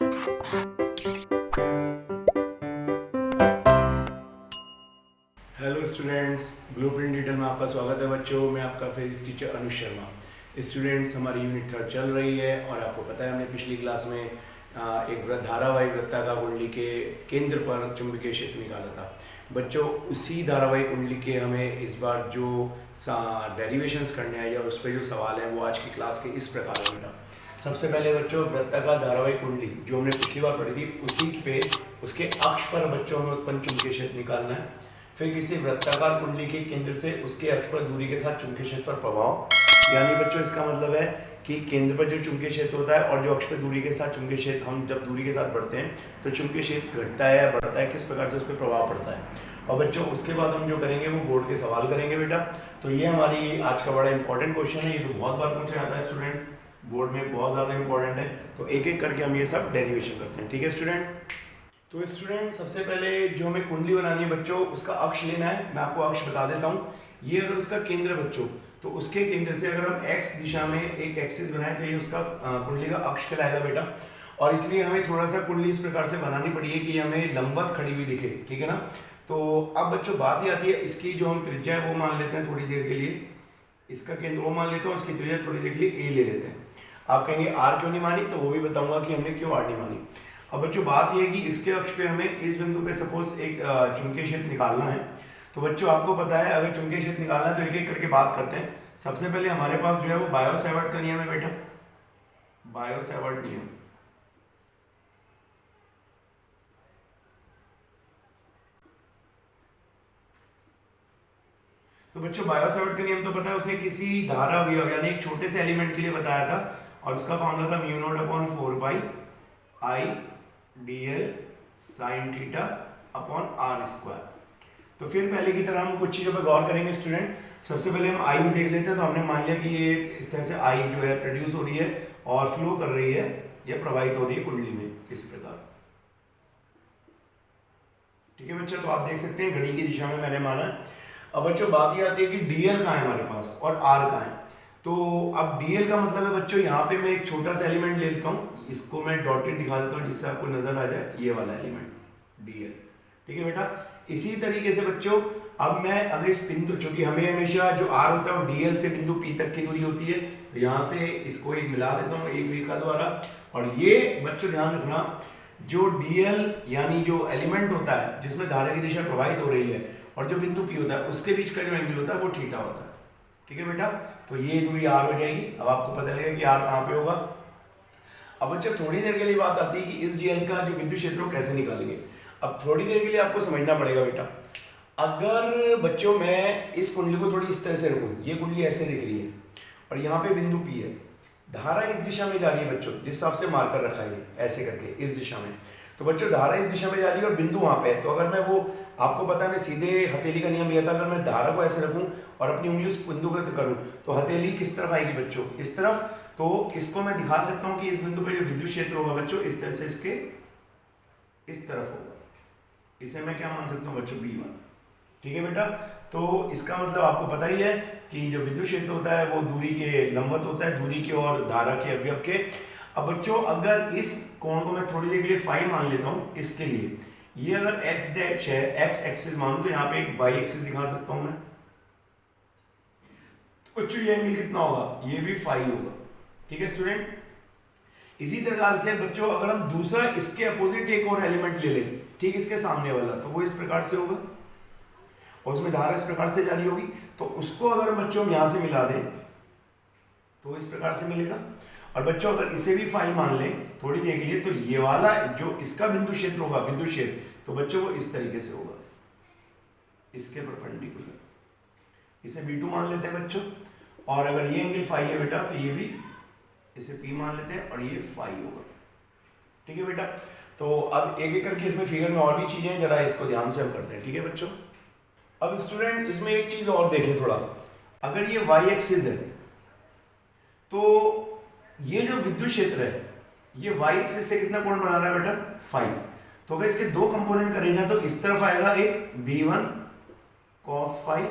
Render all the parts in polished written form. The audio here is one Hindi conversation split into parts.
हेलो स्टूडेंट्स, ब्लूप्रिंट डिटेल में आपका स्वागत है बच्चों। मैं आपका physics teacher Anuj Sharma. Students, हमारी यूनिट 3 चल रही है और आपको पता है हमने पिछली क्लास में एक धारावाही वृत्ताकार कुंडली के केंद्र पर चुंबकीय क्षेत्र निकाला था। बच्चों, उसी धारावाही कुंडली के हमें इस बार जो डेरिवेशंस करने हैं या उस पर जो सवाल है वो आज की क्लास के इस प्रकार है बेटा। सबसे पहले बच्चों, वृत्ताकार धारावाही कुंडली जो हमने पिछली बार पढ़ी थी उसी पे उसके अक्ष पर बच्चों हमें उत्पन्न चुंबकीय क्षेत्र निकालना है। फिर किसी वृत्ताकार कुंडली के केंद्र से उसके अक्ष पर दूरी के साथ चुंबकीय क्षेत्र पर प्रभाव, यानी बच्चों इसका मतलब है कि केंद्र पर जो चुंबकीय क्षेत्र होता है और जो अक्ष पर दूरी के साथ चुंबकीय क्षेत्र, हम जब दूरी के साथ बढ़ते हैं तो चुंबकीय क्षेत्र घटता है या बढ़ता है, किस प्रकार से उस पर प्रभाव पड़ता है। और बच्चों उसके बाद हम जो करेंगे वो बोर्ड के सवाल करेंगे बेटा। तो ये हमारी आज का बड़ा इंपॉर्टेंट क्वेश्चन है, ये तो बहुत बार पूछा जाता है स्टूडेंट, बोर्ड में बहुत ज़्यादा इंपॉर्टेंट है। तो एक एक करके हम ये सब डेरिवेशन करते हैं, ठीक है स्टूडेंट। तो स्टूडेंट, सबसे पहले जो हमें कुंडली बनानी है बच्चों, उसका अक्ष लेना है। मैं आपको अक्ष बता देता हूँ। ये अगर उसका केंद्र बच्चों, तो उसके केंद्र से अगर हम x दिशा में एक एक्सिस बनाए तो ये उसका कुंडली का अक्ष कहलाएगा बेटा। और इसलिए हमें थोड़ा सा कुंडली इस प्रकार से बनानी पड़ी है कि हमें लंबवत खड़ी हुई दिखे, ठीक है ना। तो अब बच्चों बात ही आती है, इसकी जो हम त्रिज्या है वो मान लेते हैं थोड़ी देर के लिए। इसका केंद्र वो मान लेता हूँ, इसकी त्रिज्या थोड़ी देर के लिए a ले लेते हैं। आप कहेंगे r क्यों नहीं मानी, तो वो भी बताऊंगा कि हमने क्यों r नहीं मानी। अब बच्चों बात यह है कि इसके अक्ष पे हमें इस बिंदु पे सपोज एक चुंबकीय क्षेत्र निकालना है। तो बच्चों आपको पता है, अगर चुंबकीय क्षेत्र निकालना है तो एक एक करके बात करते हैं। सबसे पहले हमारे पास जो है वो बायो-सैवर्ट का नियम है बेटा, बायो-सैवर्ट नियम। तो बच्चों बायो-सैवर्ट का नियम तो पता है, उसने किसी धारा अवयव यानी एक छोटे से एलिमेंट के लिए बताया था और उसका फॉर्मूला था μ0/4 पाई I dl sin theta upon r square. तो फिर पहले की तरह हम कुछ चीज़ों पर गौर करेंगे स्टूडेंट। सबसे पहले हम I में देख लेते हैं। तो हमने मान लिया कि ये इस तरह से I जो है प्रोड्यूस हो रही है और फ्लो कर रही है या प्रवाहित हो रही है कुंडली में इस प्रकार, ठीक है बच्चों। तो आप देख सकते हैं घड़ी की दिशा में मैंने माना। अब बच्चों बात ये आती है कि dl कहाँ है हमारे पास और r कहाँ है। तो अब dl का मतलब है बच्चों, यहाँ पे मैं एक छोटा सा एलिमेंट ले लेता हूँ, इसको मैं डॉटेड दिखा देता हूँ जिससे आपको नजर आ जाए, ये वाला एलिमेंट dl, ठीक है बेटा। इसी तरीके से बच्चों अब मैं अगर इस बिंदु, चूंकि हमें हमेशा जो r होता है वो dl से बिंदु p तक की दूरी होती है, तो यहाँ से इसको एक मिला देता हूँ एक रेखा द्वारा। और ये बच्चों ध्यान रखना, जो dl यानी जो एलिमेंट होता है जिसमें धारा की दिशा प्रवाहित हो रही है और जो बिंदु p होता है उसके बीच का जो एंगल होता है वो थीटा होता है, ठीक है बेटा। तो ये दूरी r हो जाएगी। अब आपको पता लगेगा कि r कहाँ पे होगा। अब बच्चों थोड़ी देर के लिए बात आती है कि इस dl का जो विद्युत क्षेत्र कैसे निकालेंगे। अब थोड़ी देर के लिए आपको समझना पड़ेगा बेटा। अगर बच्चों मैं इस कुंडली को थोड़ी इस तरह से रखूँ, ये कुंडली ऐसे दिख रही है और यहाँ पे बिंदु P है, धारा इस दिशा में जा रही है बच्चों, जिस हिसाब से मार्कर रखा है ऐसे करके इस दिशा में। तो बच्चों धारा इस दिशा में जा रही है और बिंदु वहाँ पे है। तो अगर मैं वो, आपको पता है मैं सीधे हथेली का नियम लिया था, अगर मैं धारा को ऐसे रखूँ और अपनी उंगली उस बिंदु को करूँ तो हथेली किस तरफ आएगी बच्चों, इस तरफ। तो इसको मैं दिखा सकता हूँ कि इस बिंदु पे जो विद्युत क्षेत्र होगा बच्चों इस तरह से इसके इस तरफ होगा। इसे मैं क्या मान सकता हूँ बच्चों, B1, ठीक है बेटा। तो इसका मतलब आपको पता ही है कि जो विद्युत क्षेत्र होता है वो दूरी के लंबवत होता है, दूरी के और धारा के अवयव के। अब बच्चों अगर इस कोण को मैं थोड़ी देर के लिए फाई मान लेता हूँ, इसके लिए ये अगर x डैश है, x एक्सिस मानूं, तो यहाँ पे एक y एक्सिस दिखा सकता हूँ मैं। तो बच्चों ये एंगल कितना होगा, ये भी फाई होगा, ठीक है स्टूडेंट। इसी प्रकार से बच्चों अगर हम दूसरा इसके अपोजिट एक और एलिमेंट ले लें, ठीक इसके सामने वाला, तो वो इस प्रकार से होगा और उसमें धारा इस प्रकार से जारी होगी। तो उसको अगर बच्चों हम यहां से मिला दें तो इस प्रकार से मिलेगा। और बच्चों अगर इसे भी फाई मान लें थोड़ी देर के लिए, तो ये वाला जो इसका बिंदु क्षेत्र होगा, विद्युत क्षेत्र, तो बच्चों वो इस तरीके से होगा, इसके परपेंडिकुलर। इसे B2 मान लेते हैं बच्चों। और अगर ये एंगल फाई है बेटा तो ये भी इसे P मान लेते हैं और ये फाई होगा, ठीक है बेटा। तो अब एक एक करके इसमें फिगर में और भी चीजें हैं, जरा इसको ध्यान से हम करते हैं, ठीक है बच्चों। अब स्टूडेंट इसमें एक चीज और देखें थोड़ा, अगर ये y एक्सिस है तो ये जो विद्युत क्षेत्र है ये y एक्सिस से कितना कोण बना रहा है बेटा, फाई। तो अगर इसके दो कंपोनेंट करे जाए तो इस तरफ आएगा एक B1 cos फाई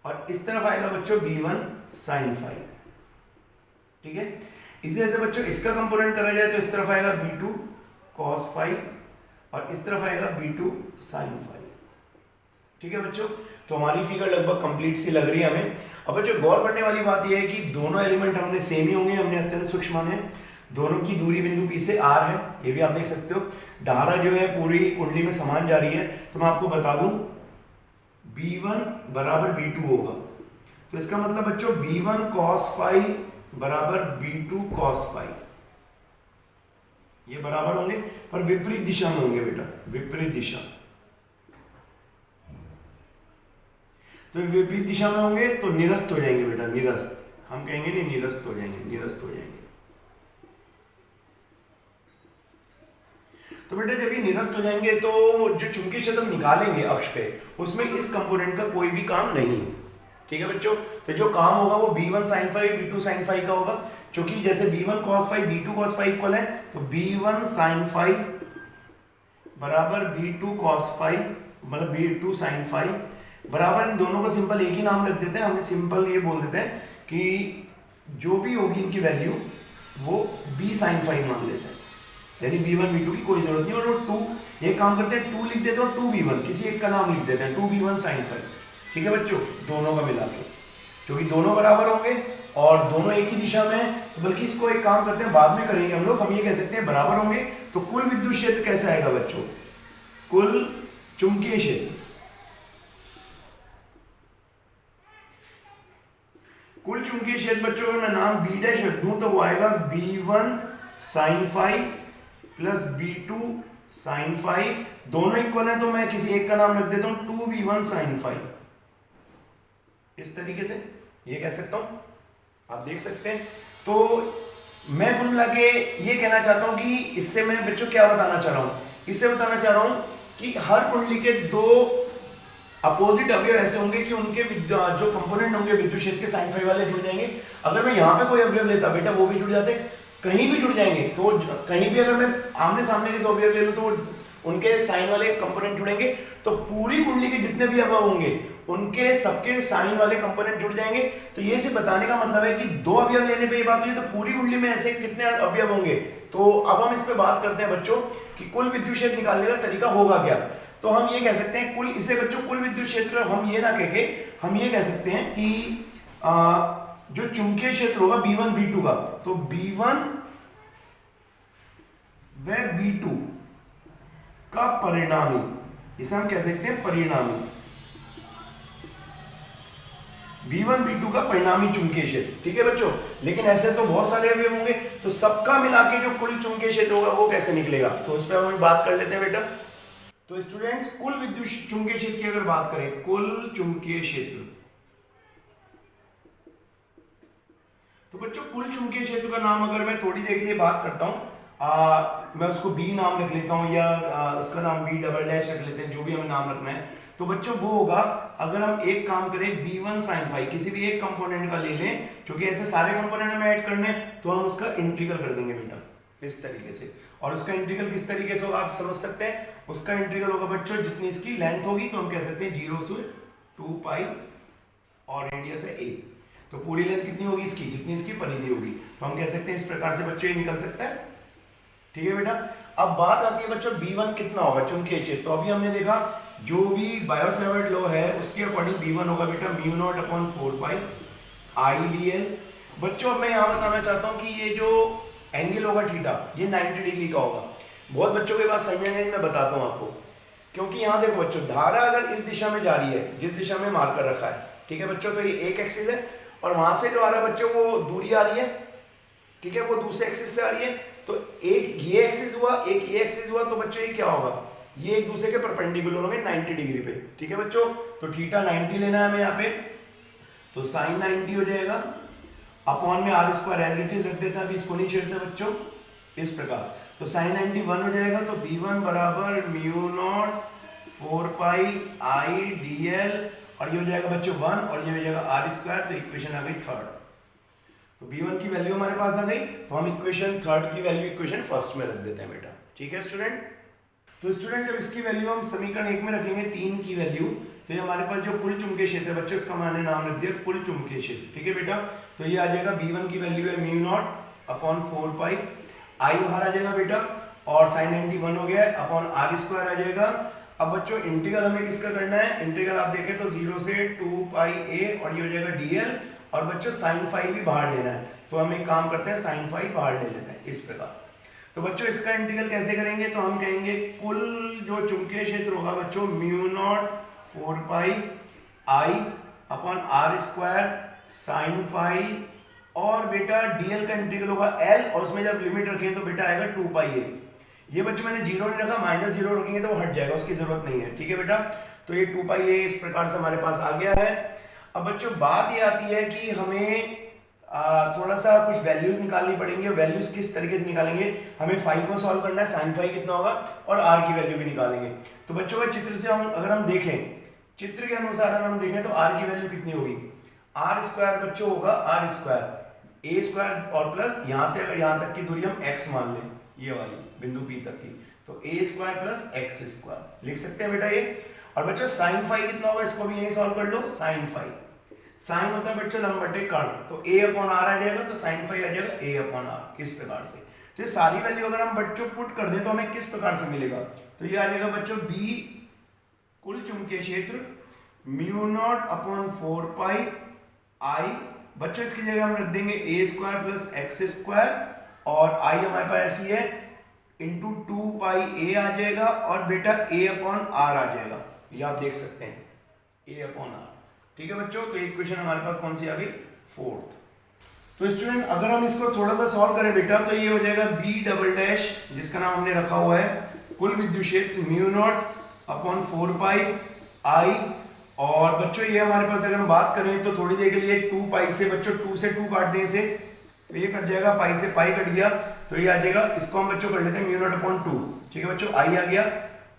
और इस तरफ आएगा बच्चों B1 sin फाई, ठीक है। इसी तरह से बच्चों इसका कंपोनेंट करा जाए तो इस तरफ आएगा b2 cos फाई और इस तरफ आएगा b2 sin फाई। ठीक है बच्चों, तो हमारी फिगर लगभग कंप्लीट सी लग रही है हमें। अब बच्चों गौर करने वाली बात यह है कि दोनों एलिमेंट हमने सेम ही होंगे, हमने अत्यंत सूक्ष्म माने। दोनों की दूरी बिंदु P से r है, ये भी आप देख सकते हो। धारा जो है पूरी कुंडली में समान जा रही है, तो मैं आपको बता दूं B1 बराबर B2 होगा। तो इसका मतलब बच्चों B1 cos फाई बराबर B2 cos फाई, ये बराबर होंगे पर विपरीत दिशा में होंगे बेटा, विपरीत दिशा। तो विपरीत दिशा में होंगे तो निरस्त हो जाएंगे बेटा, निरस्त हम कहेंगे नहीं, निरस्त हो जाएंगे, निरस्त हो जाएंगे। तो बेटा जब ये निरस्त हो जाएंगे तो जो चुंबकीय क्षेत्र हम निकालेंगे अक्ष पे, उसमें इस कंपोनेंट का कोई भी काम नहीं है। ठीक है बच्चों, तो जो काम होगा वो B1 sin phi B2 sin phi का होगा, क्योंकि जैसे B1 cos phi B2 cos phi equal है, तो B1 sin फाई बराबर B2 cos फाई मतलब B2 sin फाई बराबर, इन दोनों को सिंपल एक ही नाम रख देते हैं। हम सिंपल ये बोल देते हैं कि जो भी होगी इनकी वैल्यू वो B sin फाई मान लेते हैं, यानी B1 B2 की कोई जरूरत नहीं। और वो 2 ये काम करते हैं, 2 लिख देते हैं और 2B1 किसी एक का नाम लिख देते हैं, 2B1 sin फाई। ठीक है बच्चों, दोनों का मिला के, क्योंकि दोनों बराबर होंगे और दोनों एक ही दिशा में है, तो बल्कि इसको एक काम करते हैं, बाद में करेंगे हम लोग। हम ये कह सकते हैं बराबर होंगे, तो कुल विद्युत क्षेत्र कैसे आएगा बच्चों, कुल चुंबकीय क्षेत्र, कुल चुंबकीय क्षेत्र बच्चों अगर मैं नाम B डैश रख दूं तो वो आएगा B1 sin phi plus B2 sin phi. दोनों इक्वल है तो मैं किसी एक का नाम रख देता हूं 2B1 sin फाई। इस तरीके से ये कह सकता हूं, आप देख सकते हैं। तो मैं कुल मिला के ये कहना चाहता हूं कि इससे मैं बच्चों क्या बताना चाह रहा हूं, इससे बताना चाह रहा हूं कि हर कुंडली के दो अपोजिट अवयव ऐसे होंगे कि उनके जो कंपोनेंट होंगे विद्युत क्षेत्र के साइन फाई वाले जुड़ जाएंगे। अगर मैं यहाँ पे कोई अवयव लेता बेटा वो भी जुड़ जाते, कहीं भी जुड़ जाएंगे। तो कहीं भी अगर मैं आमने सामने के दो अवयव ले लूं तो उनके साइन वाले कंपोनेंट जुड़ेंगे, तो पूरी कुंडली के जितने भी अवयव होंगे उनके सबके साइन वाले कंपोनेंट जुड़ जाएंगे। तो ये सिर्फ बताने का मतलब है कि दो अवयव लेने पे ये बात हुई, तो पूरी कुंडली में ऐसे कितने अवयव होंगे। तो अब हम इस पे बात करते हैं बच्चों कि कुल विद्युत क्षेत्र निकालने का तरीका होगा क्या। तो हम ये कह सकते हैं कुल, इसे बच्चों कुल विद्युत क्षेत्र हम ये ना कह के हम ये कह सकते हैं कि जो चुंबकीय क्षेत्र होगा B1 B2 का, तो B1 व B2 का परिणामी, इसे हम कह सकते हैं परिणामी, B1 B2 का परिणामी चुंबकीय क्षेत्र। ठीक है बच्चों, लेकिन ऐसे तो बहुत सारे अवयव होंगे, तो सबका मिला के जो कुल चुंबकीय क्षेत्र होगा वो कैसे निकलेगा, तो उस पर हम बात कर लेते हैं बेटा। तो स्टूडेंट्स कुल विद्युत चुंबकीय क्षेत्र की अगर बात करें, कुल चुंबकीय क्षेत्र, तो बच्चों कुल चुंबकीय क्षेत्र का नाम अगर मैं थोड़ी देर के लिए बात करता हूं, मैं उसको B नाम रख लेता हूं या उसका नाम B डबल डैश रख लेते हैं, जो भी हमें नाम रखना है। तो बच्चों वो होगा, अगर हम एक काम करें B1 sin फाई, किसी भी एक कंपोनेंट का ले लें, क्योंकि ऐसे सारे कंपोनेंट हमें ऐड करने हैं, तो हम उसका इंटीग्रल कर देंगे बेटा इस तरीके से। और उसका इंटीग्रल किस तरीके से होगा आप समझ सकते हैं। उसका इंटीग्रल होगा बच्चों जितनी इसकी लेंथ होगी, तो हम कह सकते हैं 0 से 2 पाई और रेडियस है a, तो पूरी लेंथ कितनी होगी इसकी, जितनी इसकी परिधि होगी। तो हम कह सकते हैं इस प्रकार से बच्चों ये निकल सकता है। ठीक है बेटा, अब बात आती है बच्चों B1 कितना होगा चुंबकीय क्षेत्र। तो अभी हमने देखा जो भी बायो-सैवर्ट लॉ है उसके अकॉर्डिंग B1 होगा बेटा μ0/4 पाई IDL। बच्चों मैं यहाँ बताना चाहता हूँ कि ये जो एंगल होगा थीटा, ये 90 डिग्री का होगा। बहुत बच्चों के पास समझ नहीं, मैं बताता हूँ आपको, क्योंकि यहाँ देखो बच्चों धारा अगर इस दिशा में जा रही है, जिस दिशा में मार्कर रखा है, ठीक है बच्चों, तो ये एक एक्सिस है और वहां से जो आ रहा है बच्चों वो दूरी आ रही है, ठीक है, वो दूसरे एक्सिस से आ रही है। तो एक ये एक्सिस हुआ, एक ये एक्सिस हुआ, तो बच्चों ये क्या होगा, ये एक दूसरे के परपेंडिकुलर होंगे 90 डिग्री पे। ठीक है बच्चों, तो थीटा 90 लेना है हमें यहाँ पे, तो साइन 90 हो जाएगा, अपॉन में r square as it is रख देते हैं, अभी इसको नहीं छेड़ते बच्चों, इस प्रकार। तो साइन 90 1 हो जाएगा, तो B1 बराबर μ0/4 पाई IDL, और ये हो जाएगा बच्चों 1 और ये हो जाएगा r स्क्वायर। तो इक्वेशन आ गई थर्ड। तो B1 की वैल्यू हमारे पास आ गई, तो हम इक्वेशन थर्ड की वैल्यू इक्वेशन फर्स्ट में रख देते हैं बेटा। ठीक है स्टूडेंट, तो स्टूडेंट जब इसकी वैल्यू हम समीकरण 1 में रखेंगे 3 की वैल्यू, तो ये हमारे पास जो कुल चुंबकीय क्षेत्र है बच्चों, इसका मैंने नाम रख दिया कुल चुंबकीय क्षेत्र। ठीक है बेटा, तो ये आ जाएगा B1 की वैल्यू है μ0 अपॉन 4 पाई, आई बाहर आ जाएगा बेटा, और साइन 90 1 हो गया है, अपॉन आर स्क्वायर आ जाएगा। अब बच्चों इंटीग्रल हमें किसका करना है, इंटीग्रल आप देखें तो 0 से 2 पाई ए, और ये हो जाएगा डीएल, और बच्चों साइन फाई भी बाहर लेना है, तो हम एक काम करते हैं साइन फाई बाहर ले लेते हैं इस प्रकार। तो बच्चों इसका इंटीग्रल कैसे करेंगे, तो हम कहेंगे कुल जो चुंबकीय क्षेत्र होगा बच्चों mu naught 4 pi I upon R square sine phi, और बेटा डीएल का इंटीग्रल होगा एल, और उसमें जब लिमिट रखेंगे तो बेटा आएगा 2 पाई ए। ये बच्चों मैंने जीरो नहीं रखा, -0 रखेंगे तो वो हट जाएगा, उसकी जरूरत नहीं है, ठीक है बेटा। तो ये 2 पाई ए इस प्रकार से हमारे पास आ गया है। अब बच्चों बात ये आती है कि हमें थोड़ा सा कुछ वैल्यूज निकालनी पड़ेंगे। वैल्यूज किस तरीके से निकालेंगे, हमें फाई को सॉल्व करना है, साइन फाई कितना होगा, और आर की वैल्यू भी निकालेंगे। तो बच्चों का चित्र से हम अगर हम देखें, चित्र के अनुसार अगर हम देखें तो आर की वैल्यू कितनी होगी, आर स्क्वायर बच्चों होगा आर स्क्वायर ए स्क्वायर, और प्लस यहां से अगर यहां तक की दूरी हम एक्स मान लें, ये वाली बिंदु पी तक की, तो ए स्क्वायर प्लस एक्स स्क्वायर लिख सकते हैं बेटा ये। और बच्चों साइन फाई कितना होगा, इसको भी यही सॉल्व कर लो, साइन फाई, साइन होता है बच्चों लंब बटे कर्ण, तो ए अपॉन आर आ जाएगा, तो साइन फाई आ जाएगा ए अपॉन आर, इस प्रकार से। तो ये सारी वैल्यू अगर हम बच्चों पुट कर दें तो हमें किस प्रकार से मिलेगा, तो ये आ जाएगा बच्चों बी कुल चुंबकीय क्षेत्र म्यू नॉट अपॉन 4 पाई आई, बच्चों इसकी जगह हम रख देंगे ए स्क्वायर प्लस एक्स स्क्वायर, और आई हमारे पास ऐसी है इंटू 2 पाई ए आ जाएगा, और बेटा ए अपॉन आर आ जाएगा, ये आप देख सकते हैं ए अपॉन आर, ठीक है बच्चों। तो इक्वेशन हमारे पास कौन सी आ गई, 4th। तो स्टूडेंट अगर हम इसको थोड़ा सा सॉल्व करें बेटा, तो ये हो जाएगा बी डबल डैश, जिसका नाम हमने रखा हुआ है कुल विद्युत क्षेत्र म्यू नॉट अपॉन 4 पाई आई, और बच्चों ये हमारे पास अगर हम बात करें तो थोड़ी देर के लिए 2 पाई से बच्चों 2 से 2 काट दें इसे, तो ये कट जाएगा, पाई से पाई कट गया, तो ये आ जाएगा, इसको हम बच्चों कर लेते हैं म्यू नॉट अपॉन 2, ठीक है बच्चों, आई आ गया,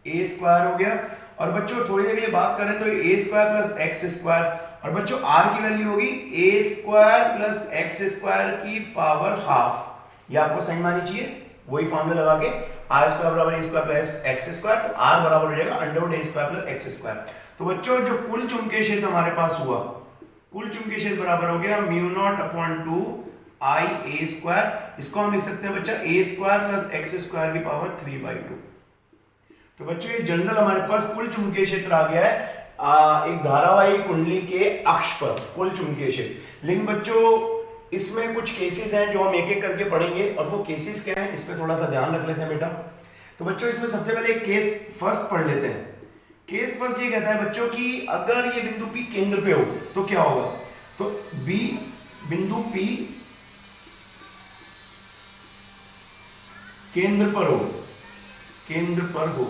ए स्क्वायर हो गया, और बच्चों थोड़ी देर के लिए बात करें तो ए स्क्वायर प्लस एक्स स्क्वायर, और बच्चों आर की वैल्यू होगी ए स्क्वायर प्लस एक्स स्क्वायर की पावर हाफ, ये आपको समझ में आनी चाहिए, वही फॉर्मूला लगा के आर स्क्वायर बराबर ए स्क्वायर प्लस एक्स स्क्वायर, तो आर बराबर हो जाएगा अंडर ए स्क्वायर प्लस एक्स स्क्वायर। तो बच्चों जो कुल चुंबकीय क्षेत्र हमारे पास हुआ, कुल चुंबकीय क्षेत्र बराबर हो गया म्यू नॉट अपॉन 2 आई ए स्क्वायर, इसको हम लिख सकते हैं बच्चा ए स्क्वायर प्लस एक्स स्क्वायर की पावर 3/2। तो बच्चों ये जनरल हमारे पास कुल चुंबकीय क्षेत्र आ गया है एक धारावाही कुंडली के अक्ष पर, कुल चुंबकीय क्षेत्र। लेकिन बच्चों इसमें कुछ केसेस हैं जो हम एक एक करके पढ़ेंगे, और वो केसेस क्या हैं इस पे थोड़ा सा ध्यान रख लेते हैं बेटा। तो बच्चों इसमें सबसे पहले एक केस फर्स्ट पढ़ लेते हैं। केस फर्स्ट ये कहता है बच्चों कि अगर ये बिंदु P केंद्र पे हो तो क्या होगा, तो B बिंदु P केंद्र पर हो, केंद्र पर हो,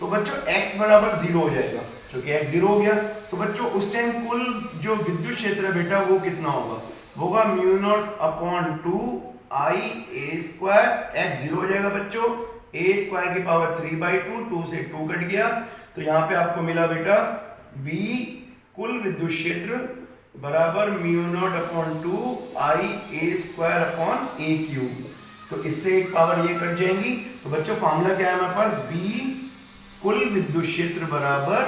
तो बच्चों x बराबर 0 हो जाएगा, क्योंकि x 0 हो गया, तो बच्चों उस टाइम कुल जो विद्युत क्षेत्र है बेटा वो कितना होगा म्यू नॉट अपॉन 2 आई ए स्क्वायर, x 0 हो जाएगा बच्चों, ए स्क्वायर की पावर 3/2, 2 से 2 कट गया, तो यहां पे आपको मिला बेटा b कुल विद्युत क्षेत्र बराबर म्यू नॉट अपॉन 2 आई ए स्क्वायर अपॉन ए क्यूब, तो इससे एक पावर ये कट जाएंगी, तो बच्चों फॉर्मूला क्या है हमारे पास, b कुल विद्युत क्षेत्र बराबर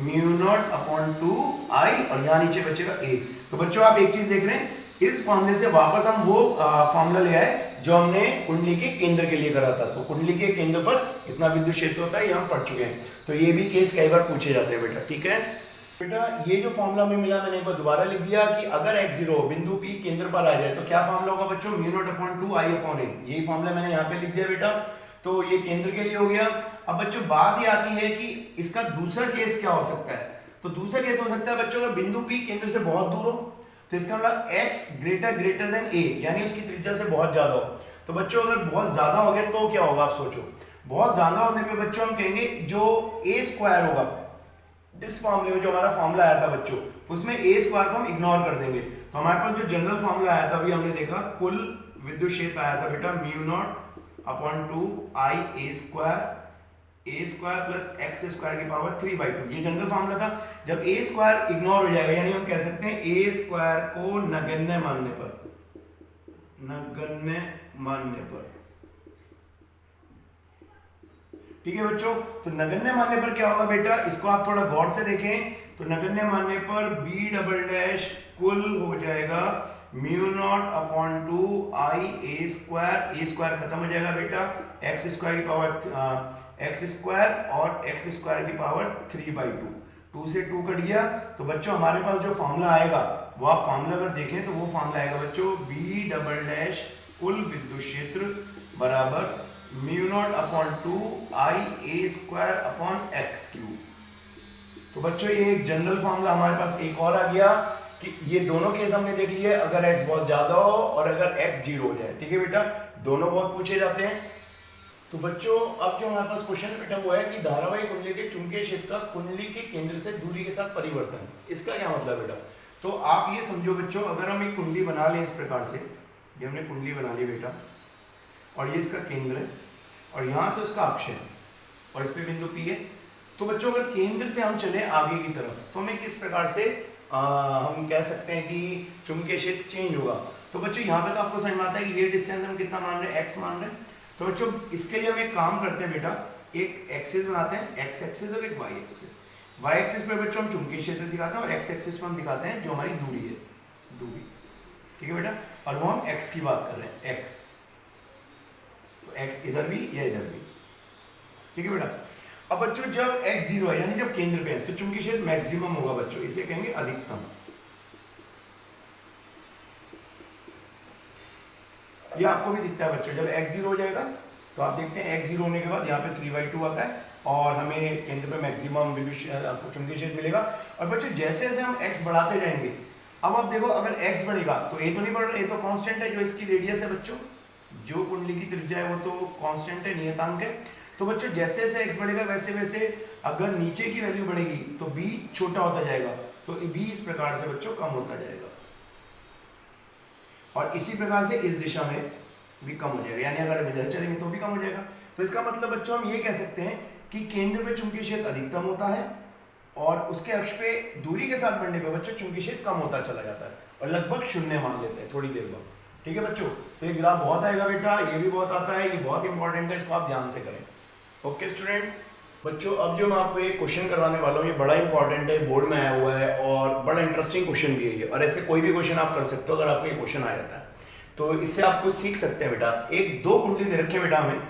म्यू नॉट अपॉन 2 आई, और यहां नीचे बचेगा a। तो बच्चों आप एक चीज देख रहे हैं, इस फॉर्मूले से वापस हम वो फॉर्मूला ले आए जो हमने कुंडली के केंद्र के लिए करा था। तो कुंडली के केंद्र पर इतना विद्युत क्षेत्र होता है, ये हम पढ़ चुके हैं, तो ये भी केस कई बार पूछे जाते हैं बेटा, ठीक है बेटा। ये जो फॉर्मूला हमें मिला मैंने एक बार दोबारा लिख दिया कि अगर x 0 बिंदु P केंद्र पर आ जाए तो क्या फॉर्मूला होगा बच्चों, mu not upon 2 I upon ए, यही फॉर्मूला मैंने यहाँ पे लिख दिया बेटा, तो ये केंद्र के लिए हो गया। अब बच्चों बात ये आती है कि इसका दूसरा केस क्या हो सकता है, तो दूसरा केस हो सकता है बच्चों अगर बिंदु P केंद्र से बहुत दूर हो, तो इसका मतलब x ग्रेटर देन a, यानी उसकी त्रिज्या से बहुत ज्यादा हो। तो बच्चों अगर बहुत ज्यादा हो गया तो क्या होगा आप सोचो, बहुत ज्यादा होने पे बच्चों हम कहेंगे जो a स्क्वायर होगा, इस फॉर्मूले में जो हमारा फॉर्मूला आया था बच्चों, उसमें a स्क्वायर को हम इग्नोर कर देंगे, तो हमारे पास जो जनरल फॉर्मूला आया था अभी हमने देखा, कुल विद्युत क्षेत्र आया था बेटा म्यू नॉट अपॉन 2 आई ए स्क्वायर प्लस एक्स स्क्वायर की पावर 3/2, ये जनरल फॉर्मूला था। जब a स्क्वायर इग्नोर हो जाएगा, यानी हम कह सकते हैं a स्क्वायर को नगण्य मानने पर, नगण्य मानने पर, ठीक है बच्चों। तो नगण्य मानने पर क्या होगा बेटा, इसको आप थोड़ा गौर से देखें, तो नगण्य मानने पर b डबल डैश कुल हो जाएगा म्यू नॉट अपॉन 2 आई ए स्क्वायर खत्म हो जाएगा बेटा, एक्स स्क्वायर की पावर एक्स स्क्वायर और एक्स स्क्वायर की पावर 3/2, 2 से 2 कट गया। तो बच्चों हमारे पास जो फॉर्मूला आएगा वो आप फॉर्मूला अगर देखें तो वो फॉर्मूला आएगा बच्चों बी डबल डैश कुल विद्युत क्षेत्र बराबर म्यू नॉट अपॉन 2 आई ए स्क्वायर अपॉन एक्स क्यूब। तो बच्चों ये एक जनरल फॉर्मूला हमारे पास एक और आ गया कि ये दोनों केस हमने देख लिए, अगर x बहुत ज्यादा हो और अगर x 0 हो जाए। ठीक है बेटा, दोनों बहुत पूछे जाते हैं। तो बच्चों अब जो हमारे पास क्वेश्चन बेटा वो है कि धारावाही कुंडली के चुंबकीय क्षेत्र का कुंडली के केंद्र से दूरी के साथ परिवर्तन, इसका क्या मतलब बेटा। तो आप ये समझो बच्चों, अगर हम एक कुंडली बना लें इस प्रकार से, ये हमने कुंडली बना ली बेटा, और ये इसका केंद्र है और यहाँ से उसका अक्ष है और इस पे बिंदु P है। तो बच्चों अगर केंद्र से हम चले आगे की तरफ तो हमें किस प्रकार से हम कह सकते हैं कि चुंबकीय क्षेत्र चेंज होगा। तो बच्चों यहाँ पे तो आपको समझ में आता है कि ये डिस्टेंस हम कितना मान रहे हैं, x मान रहे हैं। तो बच्चों इसके लिए हम एक काम करते हैं बेटा, एक एक्सिस बनाते हैं, x एक्सिस और एक y एक्सिस। y एक्सिस पे बच्चों हम चुंबकीय क्षेत्र दिखाते हैं और x एक्सिस पे हम दिखाते हैं जो हमारी दूरी है, दूरी। ठीक है बेटा, और वो हम x की बात कर रहे हैं, x। तो x इधर भी या इधर भी। ठीक है बेटा, अब बच्चों जब x 0 है यानी जब केंद्र पे है तो चुंबकीय क्षेत्र मैक्सिमम होगा बच्चों, इसे कहेंगे अधिकतम। ये आपको भी दिखता है बच्चों, जब x 0 हो जाएगा तो आप देखते हैं x 0 होने के बाद यहाँ पे 3/2 आता है और हमें केंद्र पे मैक्सिमम चुंबकीय क्षेत्र मिलेगा। और बच्चों जैसे जैसे हम x बढ़ाते जाएंगे, अब आप देखो अगर x बढ़ेगा तो a तो नहीं बढ़ रहा, a तो कांस्टेंट है, जो इसकी रेडियस है बच्चों, जो कुंडली की त्रिज्या है वो तो कांस्टेंट है, नियतांक है। तो बच्चों जैसे जैसे x बढ़ेगा वैसे वैसे अगर नीचे की वैल्यू बढ़ेगी तो b छोटा होता जाएगा, तो b इस प्रकार से बच्चों कम होता जाएगा और इसी प्रकार से इस दिशा में भी कम हो जाएगा, यानी अगर हम इधर चलेंगे तो भी कम हो जाएगा। तो इसका मतलब बच्चों हम ये कह सकते हैं कि केंद्र पे चुंबकीय क्षेत्र अधिकतम होता है और उसके अक्ष पे दूरी के साथ बढ़ने पे बच्चों चुंबकीय क्षेत्र कम होता चला जाता है और लगभग 0 मान लेते हैं थोड़ी देर बाद। ठीक है बच्चों, तो ये ग्राफ बहुत आएगा बेटा, ये भी बहुत आता है, ये बहुत इंपॉर्टेंट है, इसको आप ध्यान से करें। ओके स्टूडेंट, बच्चों अब जो मैं आपको ये क्वेश्चन करवाने वाला हूँ ये बड़ा इंपॉर्टेंट है, बोर्ड में आया हुआ है और बड़ा इंटरेस्टिंग क्वेश्चन भी है ये, और ऐसे कोई भी क्वेश्चन आप कर सकते हो अगर आपको ये क्वेश्चन आ जाता है तो इससे आप कुछ सीख सकते हैं बेटा। एक दो कुंडली दे रखे बेटा हमें,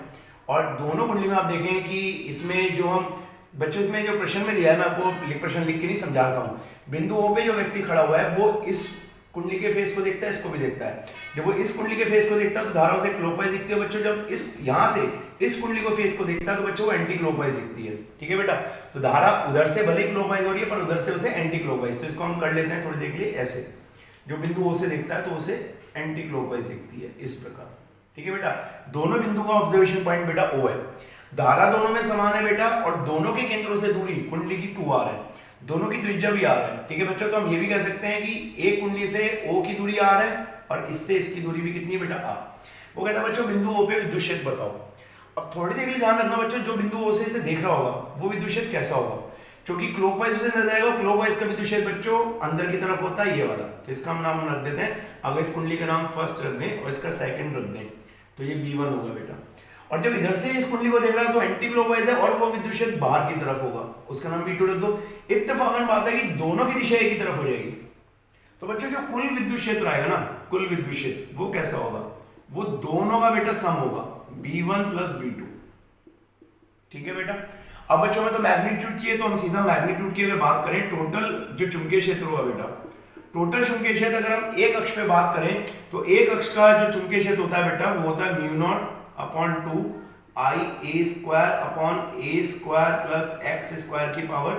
और दोनों कुंडली में आप देखें कि इसमें जो हम बच्चों इसमें जो प्रश्न में दिया है, मैं आपको प्रश्न लिख के नहीं समझाता हूँ। बिंदु O पे जो व्यक्ति खड़ा हुआ है वो इस कुंडली के फेस को देखता है, इसको भी देखता है। जब वो इस कुंडली के फेस को देखता है तो धारा उसे क्लॉकवाइज दिखती है बच्चों, जब इस यहाँ से इस कुंडली को फेस को देखता है तो बच्चों वो एंटी क्लॉकवाइज दिखती है। ठीक है बेटा, तो धारा उधर से भले क्लॉकवाइज हो रही है पर उधर से उसे एंटी क्लॉकवाइज, तो इसको हम कर लेते हैं थोड़ी देर के लिए ऐसे। जो बिंदु O से देखता है तो उसे एंटी क्लॉकवाइज दिखती है इस प्रकार। ठीक है बेटा, दोनों बिंदु का ऑब्जर्वेशन पॉइंट बेटा O है, धारा दोनों में समान है बेटा, और दोनों के केंद्रों से दूरी कुंडली की 2r है, दोनों की त्रिज्या भी r है। ठीक है बच्चों, तो हम ये भी कह सकते हैं कि एक कुंडली से O की दूरी r है और इससे इसकी दूरी भी कितनी है बेटा r। वो कहता है बच्चों बिंदु O पे विद्युत क्षेत्र बताओ। अब थोड़ी देर के लिए ध्यान रखना बच्चों, जो बिंदु O से इसे देख रहा होगा वो विद्युत क्षेत्र कैसा होगा, क्योंकि क्लॉकवाइज उसे नजर आएगा, क्लॉकवाइज का विद्युत क्षेत्र बच्चों अंदर की तरफ होता है ये वाला, तो इसका हम नाम रख देते हैं। अगर इस कुंडली का नाम फर्स्ट रख दें और इसका सेकंड रख दें तो ये B1 होगा बेटा। और जब इधर से इस कुंडली को देख रहा है तो एंटी क्लॉकवाइज है और वो विद्युत क्षेत्र बाहर की तरफ होगा, उसका नाम B2 रख दो। इत्तेफाकन बात है कि दोनों की दिशा एक ही तरफ हो जाएगी। तो बच्चों जो कुल विद्युत क्षेत्र आएगा ना, कुल विद्युत क्षेत्र वो कैसा होगा, वो दोनों का बेटा सम होगा, B1 प्लस B2। ठीक है बेटा, अब बच्चों में तो मैग्नीट्यूड चाहिए तो हम सीधा मैग्नीट्यूड की अगर बात करें, टोटल जो चुंबकीय क्षेत्र होगा बेटा, टोटल चुंबकीय क्षेत्र अगर हम एक अक्ष पे बात करें तो एक अक्ष का जो चुंबकीय क्षेत्र होता है बेटा वो होता है म्यू नॉट अपॉन 2 आई ए स्क्वायर अपॉन ए स्क्वायर प्लस एक्स स्क्वायर की पावर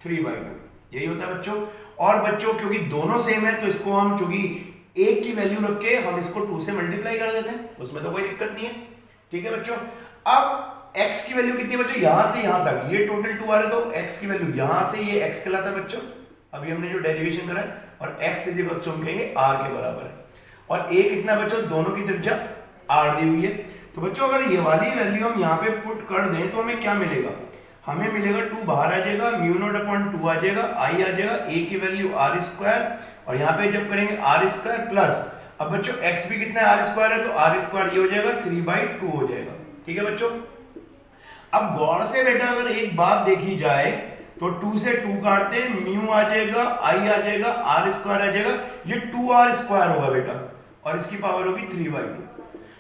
3/2, यही होता है बच्चों। और बच्चों क्योंकि दोनों सेम है तो इसको हम चूंकि एक की वैल्यू रख के हम इसको 2 से मल्टीप्लाई कर देते हैं, उसमें तो कोई दिक्कत नहीं है। ठीक है बच्चों, अब x की वैल्यू कितनी है बच्चों, यहां से यहां तक ये टोटल 2 आ रहा है तो x की वैल्यू यहां से ये x कहलाता है बच्चों, अभी हमने जो डेरिवेशन करा है, और x इज इक्वल टू हम कहेंगे r के बराबर है, और a कितना बच्चों, दोनों की त्रिज्या r दी हुई है। तो बच्चों अगर ये वाली वैल्यू हम यहाँ पे पुट कर दें तो हमें क्या मिलेगा, हमें मिलेगा 2 बाहर आ जाएगा, म्यू नॉट अपॉन 2 आ जाएगा, i आ जाएगा, a की वैल्यू r स्क्वायर, और यहाँ पे जब करेंगे r स्क्वायर प्लस, अब बच्चों x भी कितना है, r स्क्वायर है, तो r स्क्वायर ये हो जाएगा 3/2 हो जाएगा। ठीक है बच्चों, अब गौर से बेटा अगर एक बात देखी जाए तो 2 से 2 काटते हैं, म्यू आ जाएगा, आई आ जाएगा, आर स्क्वायर आ जाएगा, ये 2r स्क्वायर होगा बेटा, और इसकी पावर होगी 3/2।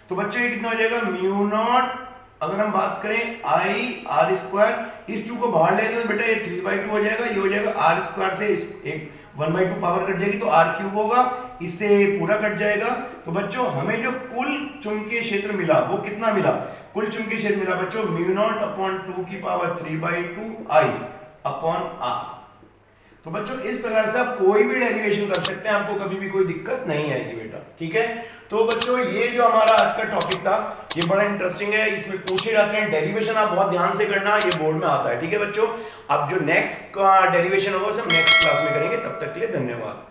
तो बच्चों ये कितना हो जाएगा, म्यू नॉट, अगर हम बात करें आई आर स्क्वायर, इस 2 को बाहर ले लेंगे तो बेटा ये 3/2 हो जाएगा, ये हो जाएगा आर स्क्वायर से इस एक 1/2 पावर कट जाएगी तो आर क्यूब होगा, इससे पूरा कट जाएगा। तो बच्चों हमें जो कुल चुंबकीय क्षेत्र मिला वो कितना मिला, कुल चुंबकीय क्षेत्र मिला बच्चों म्यू नॉट अपॉन 2 की पावर 3/2 आई अपॉन आर। तो बच्चों इस प्रकार से आप कोई भी डेरिवेशन कर सकते हैं, आपको कभी भी कोई दिक्कत नहीं आएगी बेटा, ठीक है। तो बच्चों ये जो हमारा आज का टॉपिक था ये बड़ा इंटरेस्टिंग है, इसमें पूछे जाते हैं डेरिवेशन, आप बहुत ध्यान से करना, ये बोर्ड में आता है, ठीक है बच्चों। अब जो नेक्स्ट का डेरिवेशन होगा सब नेक्स्ट क्लास में करेंगे, तब तक के लिए धन्यवाद।